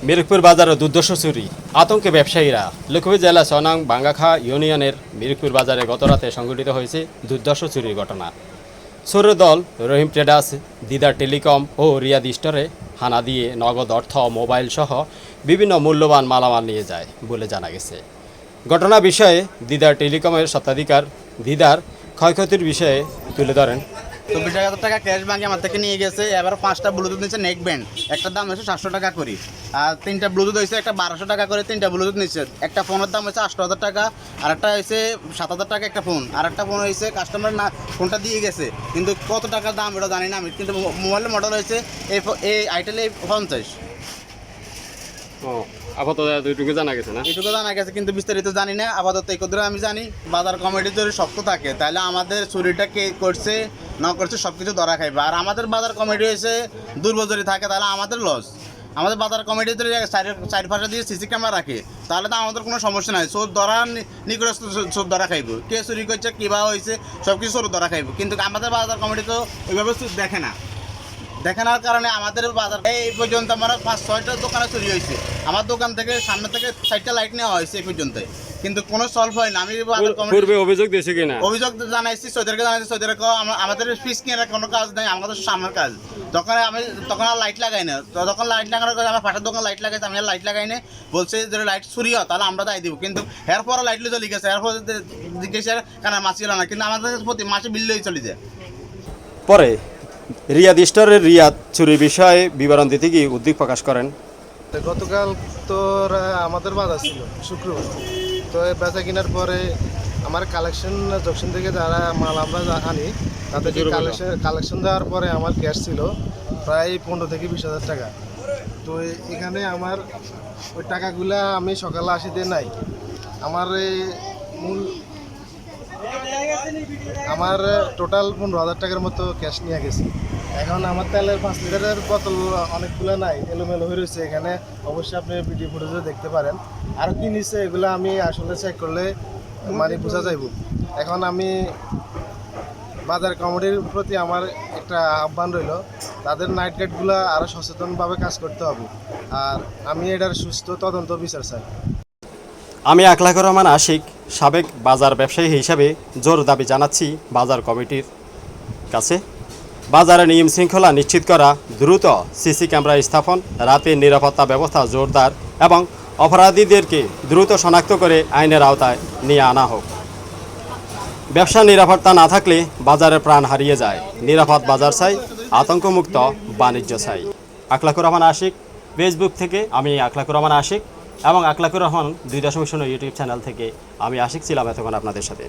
মিরপুর বাজারে দুর্দর্শ চুরি আতঙ্কে ব্যবসায়ীরা। লক্ষ্মীপুর জেলা ৬ নং বাঙ্গাখা ইউনিয়নের মিরপুর বাজারে গতরাতে সংঘটিত হয়েছে দুর্দর্শ চুরির ঘটনা। চোরের দল রহিম ট্রেডার্স, দিদার টেলিকম ও রিয়াদ স্টোরে হানা দিয়ে নগদ অর্থ, মোবাইল সহ বিভিন্ন মূল্যবান মালামাল নিয়ে যায় বলে জানা গেছে। ঘটনা বিষয়ে দিদার টেলিকমের স্বত্বাধিকার দিদার ক্ষয়ক্ষতির বিষয়ে তুলে ধরেন। ২৪,০০০ টাকা ক্যাশ ব্যাঙ্কে আমার থেকে নিয়ে গেছে। এবার 5টা ব্লুটুথ নিচ্ছে নেক ব্যান্ড, একটার দাম হচ্ছে 700 টাকা করে। আর 3টা ব্লুটুথ হয়েছে, একটা 1200 টাকা করে 3টা ব্লুটুথ নিচ্ছে। একটা ফোনের দাম হচ্ছে 8,000 টাকা, আর একটা হয়েছে 7,000 টাকা একটা ফোন। আর একটা ফোন হয়েছে কাস্টমার না ফোনটা দিয়ে গেছে, কিন্তু কত টাকা দাম এটা জানি না আমি, কিন্তু মোবাইলের মডেল হয়েছে এই আইটেল 50। আপাতত দুইটুকু জানা গেছে না, এটুকু জানা গেছে, কিন্তু বিস্তারিত জানি না। আপাতত এই কথা আমি জানি, বাজার কমিটি যদি শক্ত থাকে তাহলে আমাদের চুরিটা কে করছে না করছে সব কিছু ধরা খাইবে। আর আমাদের বাজার কমিটি হয়েছে দুর্বল যদি থাকে তাহলে আমাদের লস। আমাদের বাজার কমিটি যদি চারিপাশে দিয়ে সিসি ক্যামেরা রাখে তাহলে তো আমাদের কোনো সমস্যা নাই। চোর ধরা নিকটস্থ চোর ধরা খাইব, কে চুরি করছে কীভাবে হয়েছে সব কিছু চোর ধরা খাইব। কিন্তু আমাদের বাজার কমিটি তো ওইভাবে দেখে না। দেখানোর কারণে আমাদের বাজার এই পর্যন্ত আমার 5-6টা দোকানে চুরি হয়েছে। আমার দোকান থেকে সামনে থেকে 4টা লাইট নেওয়া হয়েছে এই পর্যন্ত, কিন্তু কোনো সলভ হয় না। আমি পূর্বে অভিযোগ দিয়েছি কিনা, অভিযোগ জানাইছি, সৈদেরকে জানাইছি। সৈদের আমাদের ফিস কেনার কোনো কাজ নেই, আমাদের সামনের কাজ। তখন আর লাইট লাগাই না। তখন লাইট লাগানোর কাজ আমার পাশের দোকান লাইট লাগাইছে, আমি আর লাইট লাগাই না। বলছে যদি লাইট চুরি হয় তাহলে আমরা দায় দিব, কিন্তু এরপরে লাইট লিয়ে চলে গেছে। এরপর জিজ্ঞেস কেন মাছ ছিল না, কিন্তু আমাদের প্রতি মাসে বিল লই চলে যায়। পরে রিয়াদ স্টোরের রিয়াদ চুরির বিষয়ে বিবরণ দিতে গিয়ে উদ্বেগ প্রকাশ করেন। গতকাল তো আমাদের বাজার ছিল শুক্রবার, তো বেচা কেনার পরে আমার কালেকশন জংশন থেকে যারা মাল আমরা আনি তাদেরকে কালেকশন দেওয়ার পরে আমার ক্যাশ ছিল প্রায় 15 থেকে 20,000 টাকা। তো এখানে আমার ওই টাকাগুলা আমি সকালে 80 দিয়ে নাই। আমার টোটাল 15,000 টাকার মতো ক্যাশ নিয়ে গেছি। এখন আমার তেলের 5 লিটারের বোতল অনেকগুলো নাই, এলোমেলো হয়ে রয়েছে এখানে। অবশ্যই আপনি ভিডিও ফুটেজে দেখতে পারেন। আর কি নিচ্ছে এগুলো আমি আসলে চেক করলে মানে বোঝা যাইব। এখন আমি বাজার কমিটির প্রতি আমার একটা আহ্বান রইল, তাদের নাইট গার্ডগুলো আরও সচেতনভাবে কাজ করতে হবে। আর আমি এটার সুস্থ তদন্ত বিচার চাই। আমি আকলাকুর রহমান আশিক, সাবেক বাজার ব্যবসায়ী হিসাবে জোর দাবি জানাচ্ছি বাজার কমিটির কাছে। বাজারে নিয়ম শৃঙ্খলা নিশ্চিত করা, দ্রুত সিসি ক্যামেরা স্থাপন, রাতের নিরাপত্তা ব্যবস্থা জোরদার এবং অপরাধীদেরকে দ্রুত শনাক্ত করে আইনের আওতায় নিয়ে আনা হোক। ব্যবসা নিরাপত্তা না থাকলে বাজারের প্রাণ হারিয়ে যায়। নিরাপদ বাজার চাই, আতঙ্কমুক্ত বাণিজ্য চাই। আকলাকুর রহমান আশিক, ফেসবুক থেকে আমি আকলাকুর রহমান আশিক এবং আকলাকুর রহমান 2.0 ইউটিউব চ্যানেল থেকে আমি আশিক ছিলাম এতক্ষণ আপনাদের সাথে।